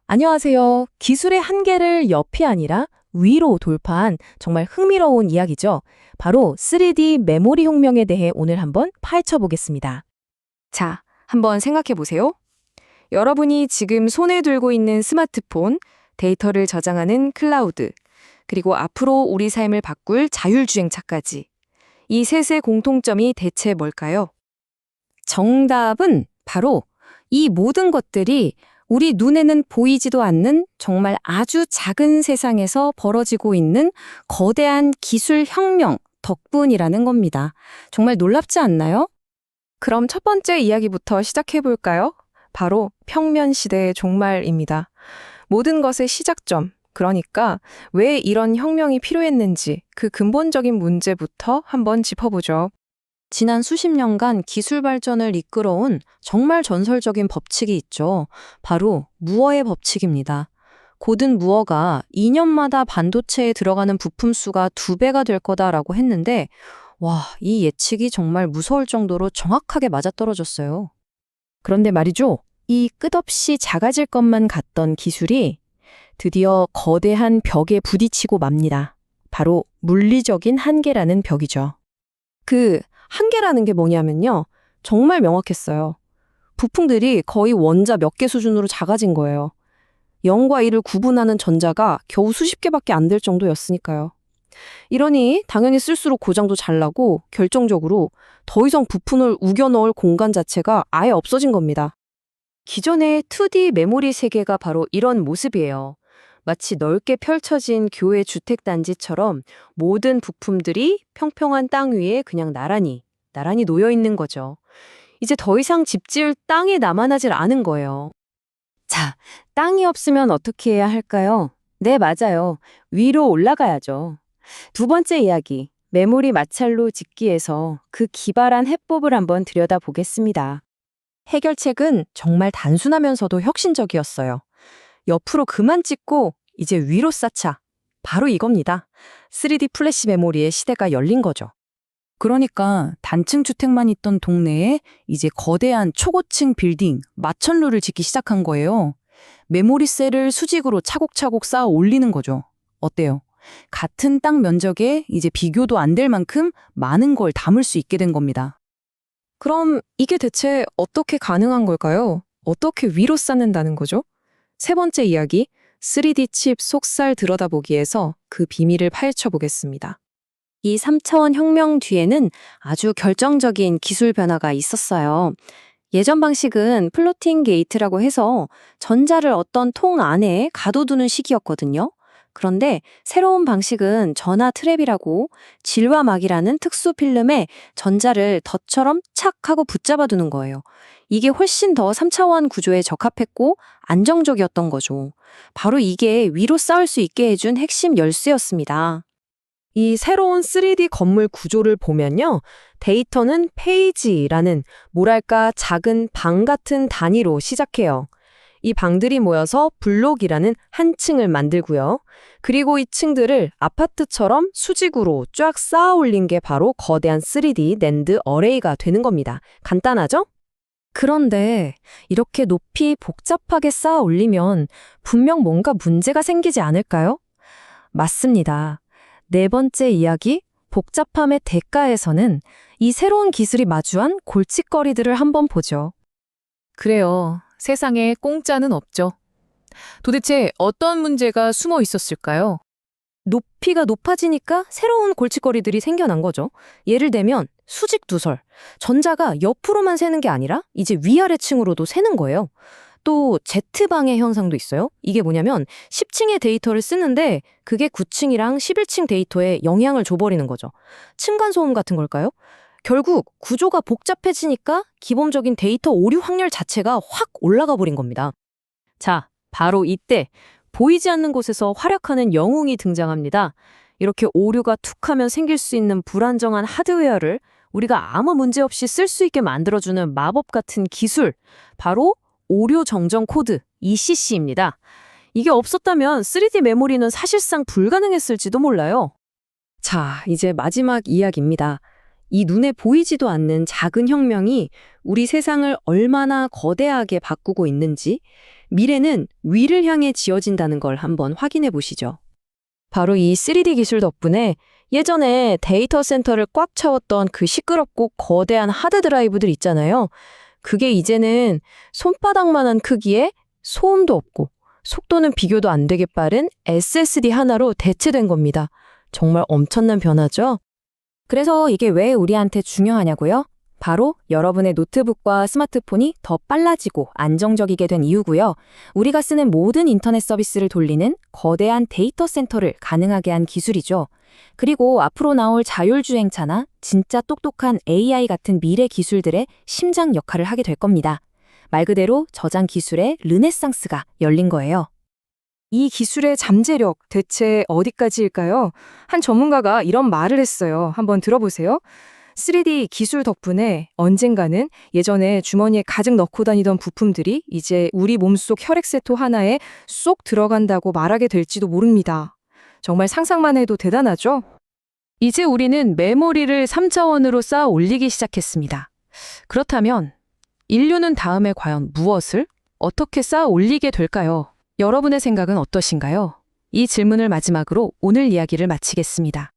안녕하세요. 기술의 한계를 옆이 아니라 위로 돌파한 정말 흥미로운 이야기죠. 바로 3D 메모리 혁명에 대해 오늘 한번 파헤쳐 보겠습니다. 자, 한번 생각해 보세요. 여러분이 지금 손에 들고 있는 스마트폰, 데이터를 저장하는 클라우드, 그리고 앞으로 우리 삶을 바꿀 자율주행차까지. 이 셋의 공통점이 대체 뭘까요? 정답은 바로 이 모든 것들이 우리 눈에는 보이지도 않는 정말 아주 작은 세상에서 벌어지고 있는 거대한 기술 혁명 덕분이라는 겁니다. 정말 놀랍지 않나요? 그럼 첫 번째 이야기부터 시작해 볼까요? 바로 평면 시대의 종말입니다. 모든 것의 시작점, 그러니까 왜 이런 혁명이 필요했는지 그 근본적인 문제부터 한번 짚어보죠. 지난 수십 년간 기술 발전을 이끌어온 정말 전설적인 법칙이 있죠. 바로 무어의 법칙입니다. 고든 무어가 2년마다 반도체에 들어가는 부품 수가 2배가 될 거다라고 했는데, 와, 이 예측이 정말 무서울 정도로 정확하게 맞아떨어졌어요. 그런데 말이죠. 이 끝없이 작아질 것만 같던 기술이 드디어 거대한 벽에 부딪히고 맙니다. 바로 물리적인 한계라는 벽이죠. 그 한계라는 게 뭐냐면요. 정말 명확했어요. 부품들이 거의 원자 몇 개 수준으로 작아진 거예요. 0과 1을 구분하는 전자가 겨우 수십 개밖에 안 될 정도였으니까요. 이러니 당연히 쓸수록 고장도 잘 나고 결정적으로 더 이상 부품을 우겨 넣을 공간 자체가 아예 없어진 겁니다. 기존의 2D 메모리 세계가 바로 이런 모습이에요. 마치 넓게 펼쳐진 교회 주택단지처럼 모든 부품들이 평평한 땅 위에 그냥 나란히 놓여 있는 거죠. 이제 더 이상 집 지을 땅이 남아나질 않은 거예요. 자, 땅이 없으면 어떻게 해야 할까요? 네, 맞아요. 위로 올라가야죠. 두 번째 이야기, 메모리 마찰로 짓기에서 그 기발한 해법을 한번 들여다보겠습니다. 해결책은 정말 단순하면서도 혁신적이었어요. 옆으로 그만 찍고 이제 위로 쌓자. 바로 이겁니다. 3D 플래시 메모리의 시대가 열린 거죠. 그러니까 단층 주택만 있던 동네에 이제 거대한 초고층 빌딩, 마천루를 짓기 시작한 거예요. 메모리 셀을 수직으로 차곡차곡 쌓아 올리는 거죠. 어때요? 같은 땅 면적에 이제 비교도 안 될 만큼 많은 걸 담을 수 있게 된 겁니다. 그럼 이게 대체 어떻게 가능한 걸까요? 어떻게 위로 쌓는다는 거죠? 세 번째 이야기, 3D 칩 속살 들여다보기에서 그 비밀을 파헤쳐 보겠습니다. 이 3차원 혁명 뒤에는 아주 결정적인 기술 변화가 있었어요. 예전 방식은 플로팅 게이트라고 해서 전자를 어떤 통 안에 가둬두는 식이었거든요. 그런데 새로운 방식은 전화 트랩이라고 질화막이라는 특수 필름에 전자를 덫처럼 착 하고 붙잡아두는 거예요. 이게 훨씬 더 3차원 구조에 적합했고 안정적이었던 거죠. 바로 이게 위로 쌓을 수 있게 해준 핵심 열쇠였습니다. 이 새로운 3D 건물 구조를 보면요. 데이터는 페이지라는 뭐랄까 작은 방 같은 단위로 시작해요. 이 방들이 모여서 블록이라는 한 층을 만들고요. 그리고 이 층들을 아파트처럼 수직으로 쫙 쌓아 올린 게 바로 거대한 3D 낸드 어레이가 되는 겁니다. 간단하죠? 그런데 이렇게 높이 복잡하게 쌓아 올리면 분명 뭔가 문제가 생기지 않을까요? 맞습니다. 네 번째 이야기, 복잡함의 대가에서는 이 새로운 기술이 마주한 골칫거리들을 한번 보죠. 그래요. 세상에 공짜는 없죠. 도대체 어떤 문제가 숨어 있었을까요? 높이가 높아지니까 새로운 골칫거리들이 생겨난 거죠. 예를 들면 수직 누설. 전자가 옆으로만 새는 게 아니라 이제 위아래층으로도 새는 거예요. 또 Z방해 현상도 있어요. 이게 뭐냐면 10층의 데이터를 쓰는데 그게 9층이랑 11층 데이터에 영향을 줘버리는 거죠. 층간소음 같은 걸까요? 결국 구조가 복잡해지니까 기본적인 데이터 오류 확률 자체가 확 올라가 버린 겁니다. 자, 바로 이때 보이지 않는 곳에서 활약하는 영웅이 등장합니다. 이렇게 오류가 툭하면 생길 수 있는 불안정한 하드웨어를 우리가 아무 문제 없이 쓸 수 있게 만들어주는 마법 같은 기술, 바로 오류 정정 코드, ECC입니다. 이게 없었다면 3D 메모리는 사실상 불가능했을지도 몰라요. 자, 이제 마지막 이야기입니다. 이 눈에 보이지도 않는 작은 혁명이 우리 세상을 얼마나 거대하게 바꾸고 있는지, 미래는 위를 향해 지어진다는 걸 한번 확인해 보시죠. 바로 이 3D 기술 덕분에 예전에 데이터 센터를 꽉 채웠던 그 시끄럽고 거대한 하드 드라이브들 있잖아요. 그게 이제는 손바닥만한 크기에 소음도 없고 속도는 비교도 안 되게 빠른 SSD 하나로 대체된 겁니다. 정말 엄청난 변화죠? 그래서 이게 왜 우리한테 중요하냐고요? 바로 여러분의 노트북과 스마트폰이 더 빨라지고 안정적이게 된 이유고요. 우리가 쓰는 모든 인터넷 서비스를 돌리는 거대한 데이터 센터를 가능하게 한 기술이죠. 그리고 앞으로 나올 자율주행차나 진짜 똑똑한 AI 같은 미래 기술들의 심장 역할을 하게 될 겁니다. 말 그대로 저장 기술의 르네상스가 열린 거예요. 이 기술의 잠재력 대체 어디까지일까요? 한 전문가가 이런 말을 했어요. 한번 들어보세요. 3D 기술 덕분에 언젠가는 예전에 주머니에 가득 넣고 다니던 부품들이 이제 우리 몸속 혈액세포 하나에 쏙 들어간다고 말하게 될지도 모릅니다. 정말 상상만 해도 대단하죠? 이제 우리는 메모리를 3차원으로 쌓아 올리기 시작했습니다. 그렇다면 인류는 다음에 과연 무엇을 어떻게 쌓아 올리게 될까요? 여러분의 생각은 어떠신가요? 이 질문을 마지막으로 오늘 이야기를 마치겠습니다.